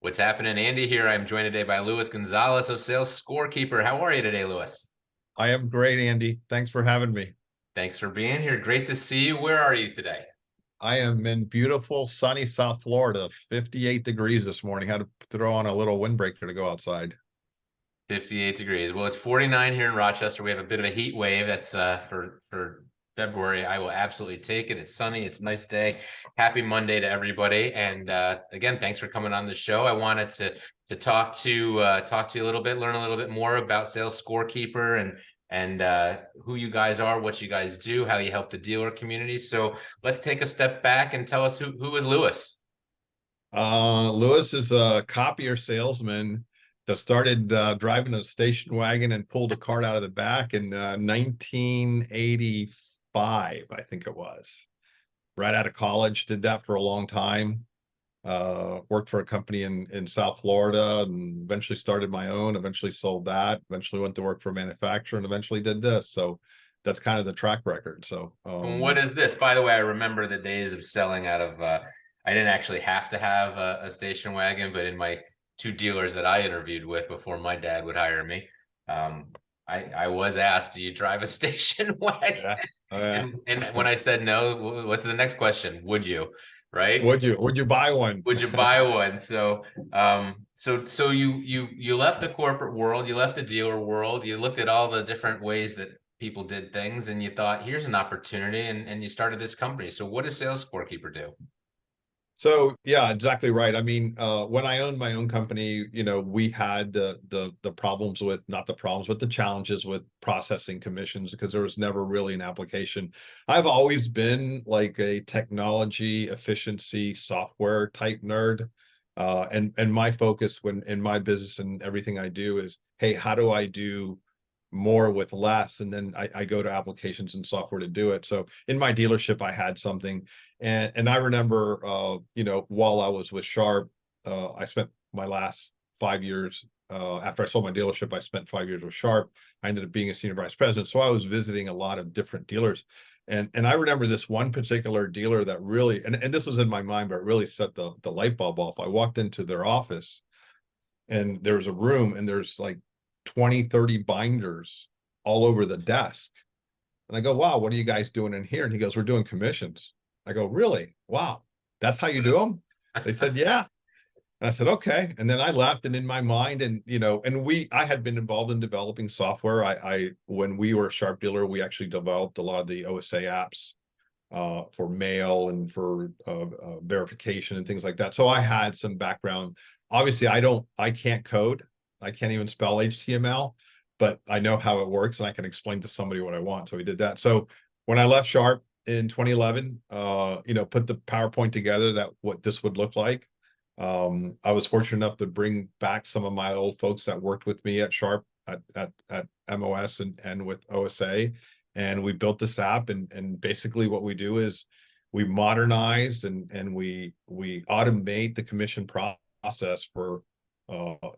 What's happening? Andy here. I'm joined today by Luis Gonzalez of Sales Scorekeeper. How are you today, Luis? I am great, Andy. Thanks for having me. Thanks for being here. Great to see you. Where are you today? I am in beautiful, sunny South Florida, 58 degrees this morning. Had to throw on a little windbreaker to go outside. 58 degrees. Well, it's 49 here in Rochester. We have a bit of a heat wave. That's for February. I will absolutely take it. It's sunny. It's a nice day. Happy Monday to everybody. And again, thanks for coming on the show. I wanted to talk to you a little bit, learn a little bit more about Sales Scorekeeper and who you guys are, what you guys do, how you help the dealer community. So let's take a step back and tell us who is Luis. Lewis is a copier salesman that started driving a station wagon and pulled a cart out of the back in 1985, I think it was. Right out of college, did that for a long time. Worked for a company in South Florida and eventually started my own, eventually sold that, eventually went to work for a manufacturer and eventually did this. So that's kind of the track record. So And what is this? By the way, I remember the days of selling out of, I didn't actually have to have a station wagon, but in my two dealers that I interviewed with before my dad would hire me, um, I was asked, do you drive a station wagon? yeah. Yeah. And when I said no, what's the next question? Would you? Right? Would you buy one? Would you buy one? So so you left the corporate world, you left the dealer world, you looked at all the different ways that people did things, and you thought, here's an opportunity, and you started this company. So what does Sales Scorekeeper do? So yeah, exactly right. I mean, when I owned my own company, we had the problems with not the problems, but the challenges with processing commissions because there was never really an application. I've always been like a technology efficiency software type nerd. And my focus when in my business and everything I do is, hey, how do I do more with less? And then I go to applications and software to do it. So in my dealership, I had something. And I remember, while I was with Sharp, I spent my last 5 years, after I sold my dealership, I spent 5 years with Sharp. I ended up being a senior vice president. So I was visiting a lot of different dealers. And I remember this one particular dealer that really, and this was in my mind, but it really set the light bulb off. I walked into their office and there was a room and there's like 20, 30 binders all over the desk. And I go, wow, what are you guys doing in here? And he goes, we're doing commissions. I go, really? Wow. That's how you do them? They said, yeah. And I said, okay. And then I left, and in my mind, I had been involved in developing software. When we were a Sharp dealer, we actually developed a lot of the OSA apps for mail and for verification and things like that. So I had some background. Obviously, I can't code. I can't even spell HTML, but I know how it works and I can explain to somebody what I want. So we did that. So when I left Sharp in 2011, put the PowerPoint together that what this would look like. I was fortunate enough to bring back some of my old folks that worked with me at Sharp at MOS and with OSA. And we built this app, and basically what we do is we modernize and we automate the commission process for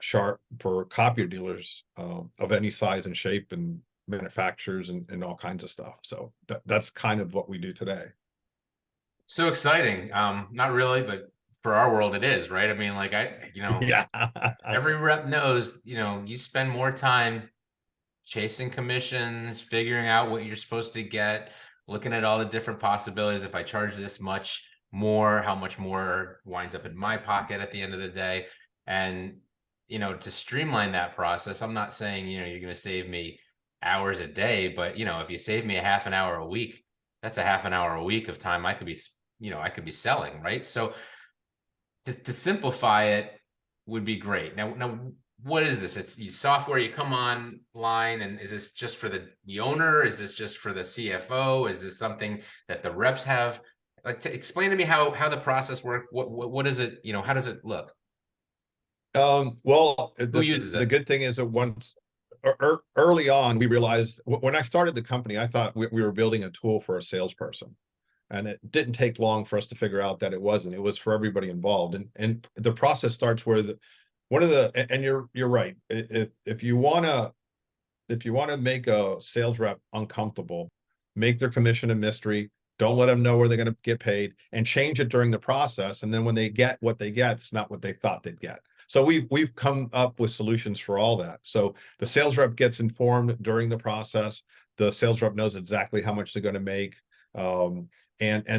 Sharp for copier dealers of any size and shape and manufacturers and all kinds of stuff. So that's kind of what we do today. So exciting. Not really, but for our world, it is, right? I mean, like Yeah. every rep knows, you spend more time chasing commissions, figuring out what you're supposed to get, looking at all the different possibilities. If I charge this much more, how much more winds up in my pocket at the end of the day? And, to streamline that process, I'm not saying, you're going to save me hours a day, but, if you save me a half an hour a week, that's a half an hour a week of time I could be selling, right? So to simplify it would be great. Now, what is this? It's software. You come online, and is this just for the owner? Is this just for the CFO? Is this something that the reps have? Like, explain to me how the process works. What is it? How does it look? Well, Who uses the it? good thing is that once early on, we realized when I started the company, I thought we were building a tool for a salesperson. And it didn't take long for us to figure out that it wasn't. It was for everybody involved. And the process starts where and you're right. If you wanna make a sales rep uncomfortable, make their commission a mystery, don't let them know where they're going to get paid, and change it during the process. And then when they get what they get, it's not what they thought they'd get. So we've come up with solutions for all that. So the sales rep gets informed during the process. The sales rep knows exactly how much they're going to make. And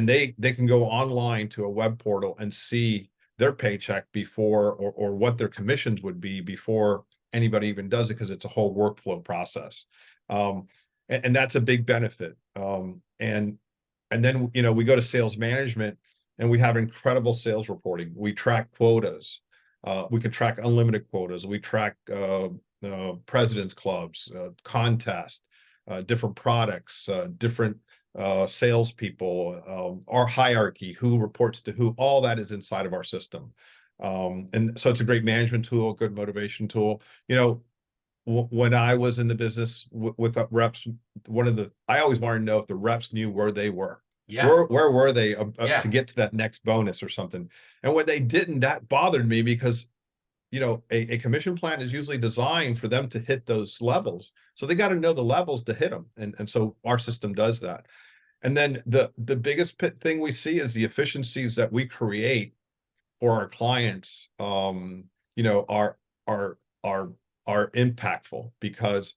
they can go online to a web portal and see their paycheck before, or what their commissions would be before anybody even does it, because it's a whole workflow process. And that's a big benefit. And then, we go to sales management, and we have incredible sales reporting. We track quotas. We can track unlimited quotas. We track president's clubs, contests, different products, different salespeople, our hierarchy, who reports to who. All that is inside of our system. And so it's a great management tool, good motivation tool. When I was in the business with the reps, I always wanted to know if the reps knew where they were. Yeah. Where were they Yeah. to get to that next bonus or something? And when they didn't, that bothered me, because a commission plan is usually designed for them to hit those levels. So they got to know the levels to hit them. And so our system does that. And then the biggest thing we see is the efficiencies that we create for our clients, are impactful, because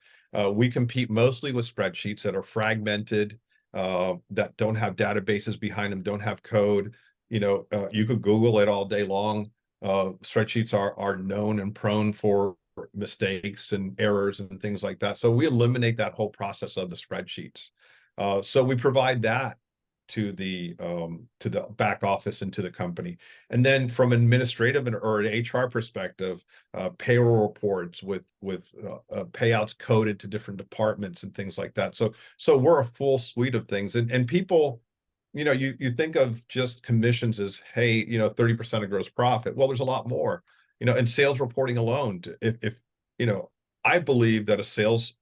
we compete mostly with spreadsheets that are fragmented, that don't have databases behind them, don't have code. You could Google it all day long. Spreadsheets are known and prone for mistakes and errors and things like that. So we eliminate that whole process of the spreadsheets. So we provide that to the back office and to the company. And then from administrative or an HR perspective, payroll reports with payouts coded to different departments and things like that. So we're a full suite of things. And people, you think of just commissions as, hey, 30% of gross profit. Well, there's a lot more, in sales reporting alone. If I believe that a sales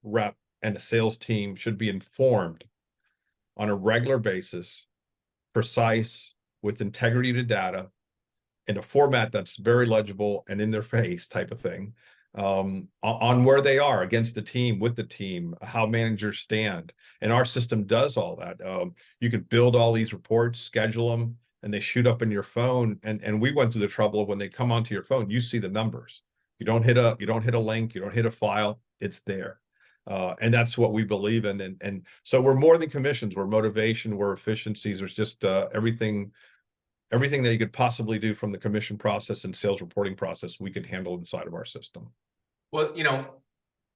rep and a sales team should be informed on a regular basis, precise, with integrity to data, in a format that's very legible and in their face type of thing, on where they are against the team, with the team, how managers stand. And our system does all that. You can build all these reports, schedule them, and they shoot up in your phone. And we went through the trouble of, when they come onto your phone, you see the numbers. You don't hit a link, you don't hit a file, it's there. And that's what we believe in. And so we're more than commissions, we're motivation, we're efficiencies. There's just everything that you could possibly do from the commission process and sales reporting process, we can handle inside of our system. Well,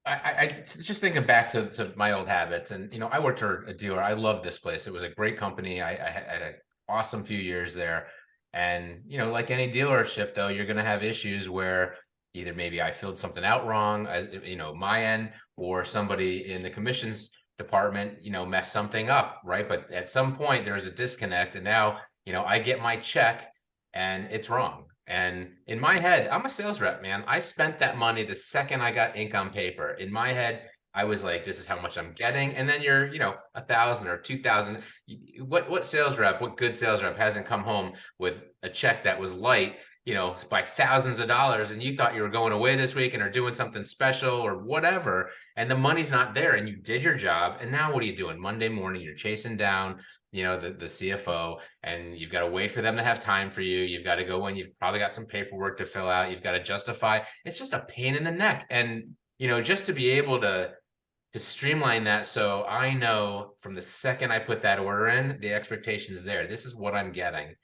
I just thinking back to my old habits, and I worked for a dealer. I loved this place. It was a great company. I had an awesome few years there. And like any dealership, though, you're going to have issues where either maybe I filled something out wrong, as my end, or somebody in the commissions department messed something up, right? But at some point there's a disconnect, and now I get my check and it's wrong. And in my head, I'm a sales rep, man. I spent that money the second I got ink on paper. In my head, I was like, this is how much I'm getting. And then you're, 1,000 or 2,000. What sales rep, what good sales rep hasn't come home with a check that was light, by thousands of dollars, and you thought you were going away this week and are doing something special or whatever, and the money's not there, and you did your job, and now what are you doing? Monday morning, you're chasing down the CFO, and you've got to wait for them to have time for you. You've got to go in, you've probably got some paperwork to fill out, you've got to justify. It's just a pain in the neck. And just to be able to streamline that, so I know from the second I put that order in, the expectation is there. This is what I'm getting.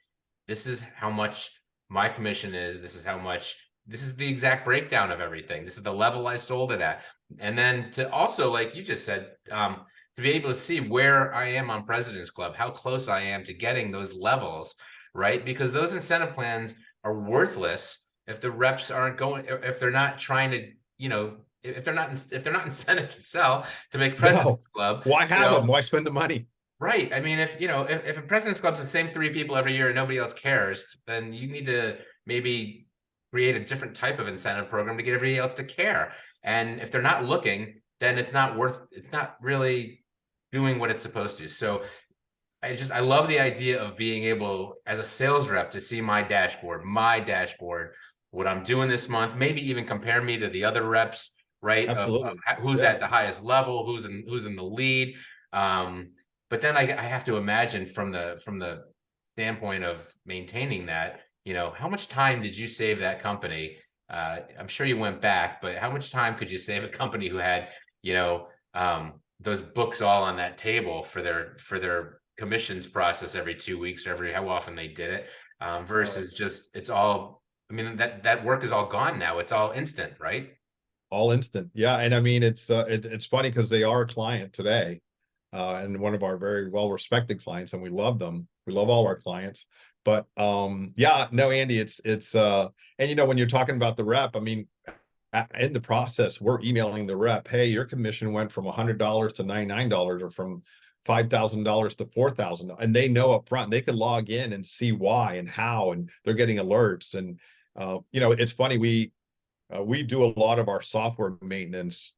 This is how much my commission is. This is how much. This is the exact breakdown of everything. This is the level I sold it at. And then to also, like you just said, to be able to see where I am on President's Club, how close I am to getting those levels, right? Because those incentive plans are worthless if the reps aren't going, if they're not trying to, if they're not incented to sell, to make President's Club. Why have them? Why spend the money? Right. I mean, if a President's Club's the same 3 people every year and nobody else cares, then you need to maybe create a different type of incentive program to get everybody else to care. And if they're not looking, then it's not really doing what it's supposed to. So I love the idea of being able, as a sales rep, to see my dashboard, what I'm doing this month, maybe even compare me to the other reps, right? Absolutely. Of who's at the highest level, who's in the lead. But then I have to imagine from the standpoint of maintaining that, how much time did you save that company? I'm sure you went back, but how much time could you save a company who had, you know, those books all on that table for their commissions process every 2 weeks or every how often they did it, versus just it's all. I mean, that work is all gone now. It's all instant, right? All instant. Yeah. And I mean, it's funny because they are a client today, and one of our very well respected clients, and we love them. We love all our clients. But yeah, no, Andy, and when you're talking about the rep, I mean, in the process, we're emailing the rep, hey, your commission went from $100 to $99, or from $5,000 to $4,000, and they know up front. They can log in and see why and how, and they're getting alerts. And it's funny, we do a lot of our software maintenance,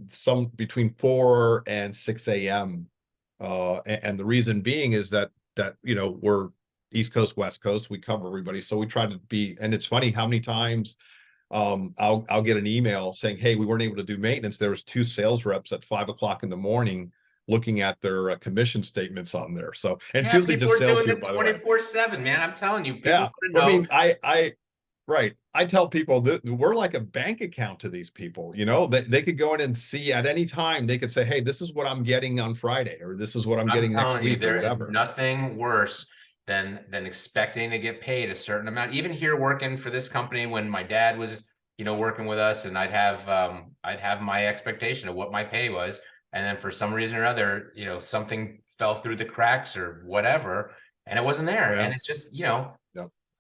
some between 4 and 6 a.m. And the reason being is that we're East Coast, West Coast, we cover everybody. So we try to be, and it's funny how many times I'll get an email saying, hey, we weren't able to do maintenance. There was 2 sales reps at 5 o'clock in the morning looking at their commission statements on there. So, and it's Yeah, usually people just are doing salespeople, it by the way. 24/7, man. I'm telling you, people Yeah. want to I know. mean, right. I tell people that we're like a bank account to these people. They could go in and see at any time. They could say, hey, this is what I'm getting on Friday, or this is what I'm I'm getting next telling you, week, or there is whatever. nothing worse than expecting to get paid a certain amount. Even here working for this company, when my dad was, working with us, and I'd have my expectation of what my pay was, and then for some reason or other, something fell through the cracks or whatever, and it wasn't there, Oh, yeah. and it's just, Yeah.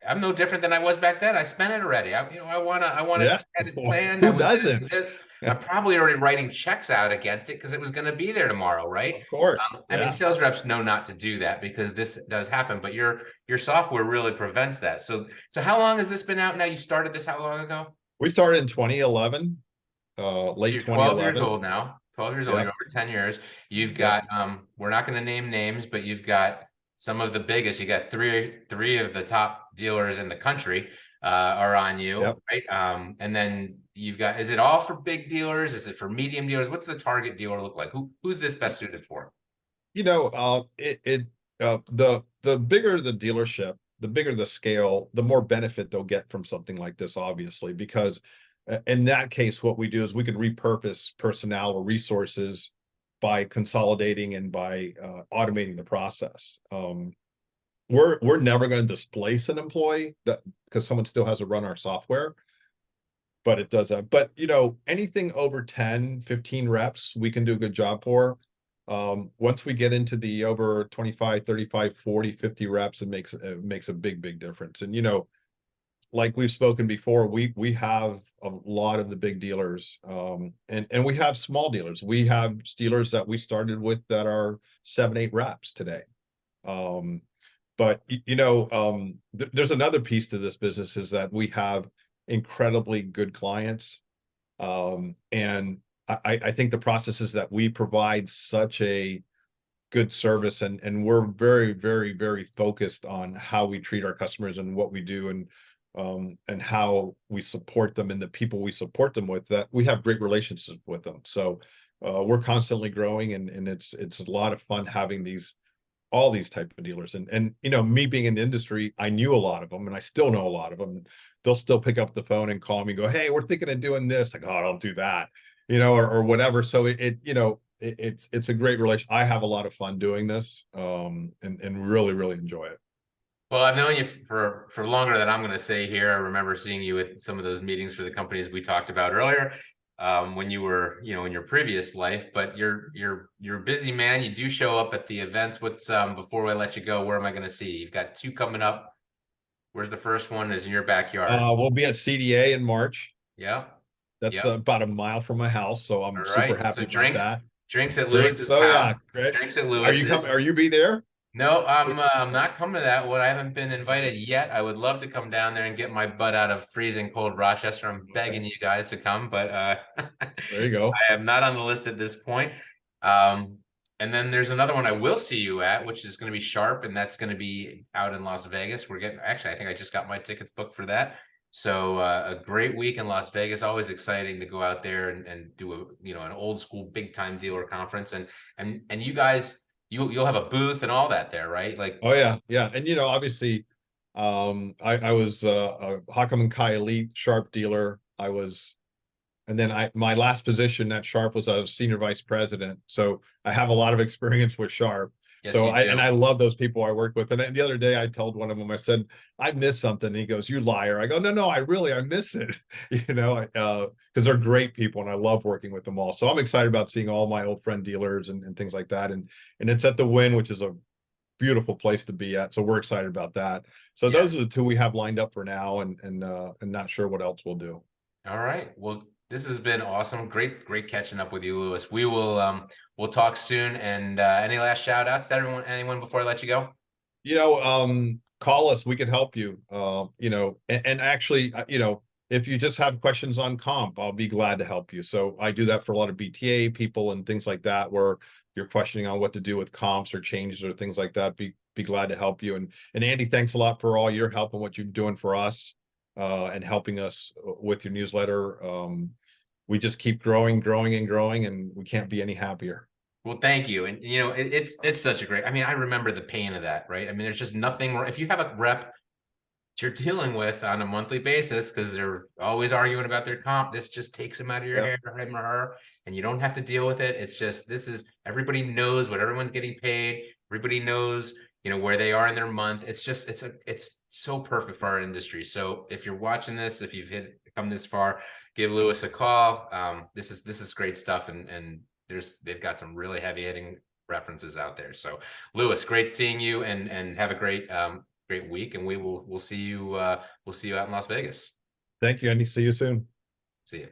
I'm no different than I was back then. I spent it already. I Yeah. had it planned. I Who was gonna do doesn't? this. I'm probably already writing checks out against it because it was going to be there tomorrow, right? Of course. I mean, Yeah. sales reps know not to do that because this does happen, but your software really prevents that. So how long has this been out now? You started this how long ago? We started in 2011, So late you're 12 years 2011. old now. 12 years old. You're Yep. over 10 years. You've Yep. got we're not going to name names, but you've got some of the biggest. You got three of the top dealers in the country are on you, Yep. right? And then you've got, is it all for big dealers? Is it for medium dealers? What's the target dealer look like? Who's this best suited for? The bigger the dealership, the bigger the scale, the more benefit they'll get from something like this, obviously, because in that case, what we do is we can repurpose personnel or resources by consolidating and by automating the process. We're never going to displace an employee that because someone still has to run our software, but it does that. But anything over 10, 15 reps, we can do a good job for. Once we get into the over 25, 35, 40, 50 reps, it makes a big difference. And like we've spoken before, we have a lot of the big dealers, and we have small dealers. We have dealers that we started with that are 7, 8 reps today. But there's another piece to this business, is that we have incredibly good clients. And I think the process is that we provide such a good service, and we're very focused on how we treat our customers and what we do, and how we support them and the people we support them with, that we have great relationships with them. So we're constantly growing, and it's a lot of fun having all these type of dealers. And me being in the industry, I knew a lot of them, and I still know a lot of them. They'll still pick up the phone and call me and go, hey, we're thinking of doing this. Like, oh, don't do that, or whatever. So it's a great relation. I have a lot of fun doing this, and really enjoy it. Well, I've known you for longer than I'm going to say here. I remember seeing you at some of those meetings for the companies we talked about earlier, when you were, in your previous life. But you're a busy man. You do show up at the events. What's before I let you go? Where am I going to see you? You've got 2 coming up. Where's the first one? Is in your backyard. We'll be at CDA in March. Yeah, That's yeah. about a mile from my house, so I'm All super right. happy So about drinks, that. drinks at Drinks. Lewis's So yeah, house. great. Drinks at Are you Lewis's. coming? Are you be there? No, I'm not coming to that one. I haven't been invited yet. I would love to come down there and get my butt out of freezing cold Rochester. I'm begging Okay. you guys to come, but There you go. I am not on the list at this point. Um, and then there's another one I will see you at, which is going to be Sharp, and that's going to be out in Las Vegas. We're getting, actually, I think I just got my tickets booked for that. So a great week in Las Vegas. Always exciting to go out there and do an old school big time dealer conference. And you guys, you'll have a booth and all that there, right? Like, Oh yeah, yeah. And obviously, I was a Hakam and Kai Elite Sharp dealer. And then my last position at Sharp was a senior vice president. So I have a lot of experience with Sharp. Yes, you do. I love those people I work with. And the other day I told one of them, I said, I missed something. And he goes, you liar. I go, no, I miss it. Because they're great people and I love working with them all. So I'm excited about seeing all my old friend dealers and things like that. And it's at the Win, which is a beautiful place to be at. So we're excited about that. So Yeah. those are the two we have lined up for now, and not sure what else we'll do. All right. Well, this has been awesome. Great catching up with you, Lewis. We'll talk soon. And any last shout outs to anyone before I let you go? Call us. We can help you. And actually, if you just have questions on comp, I'll be glad to help you. So I do that for a lot of BTA people and things like that, where you're questioning on what to do with comps or changes or things like that. Be glad to help you. And Andy, thanks a lot for all your help and what you're doing for us, and helping us with your newsletter. We just keep growing, and we can't be any happier. Well, thank you. And it's such a great. I mean, I remember the pain of that, right? I mean, there's just nothing. If you have a rep you're dealing with on a monthly basis because they're always arguing about their comp, this just takes them out of your Yep. hair, him or her, and you don't have to deal with it. It's just everybody knows what everyone's getting paid. Everybody knows where they are in their month. It's so perfect for our industry. So if you're watching this, if you've come this far, give Lewis a call. This is great stuff, and they've got some really heavy hitting references out there. So Lewis, great seeing you, and have a great week, and we'll see you out in Las Vegas. Thank you, Andy. See you soon. See you.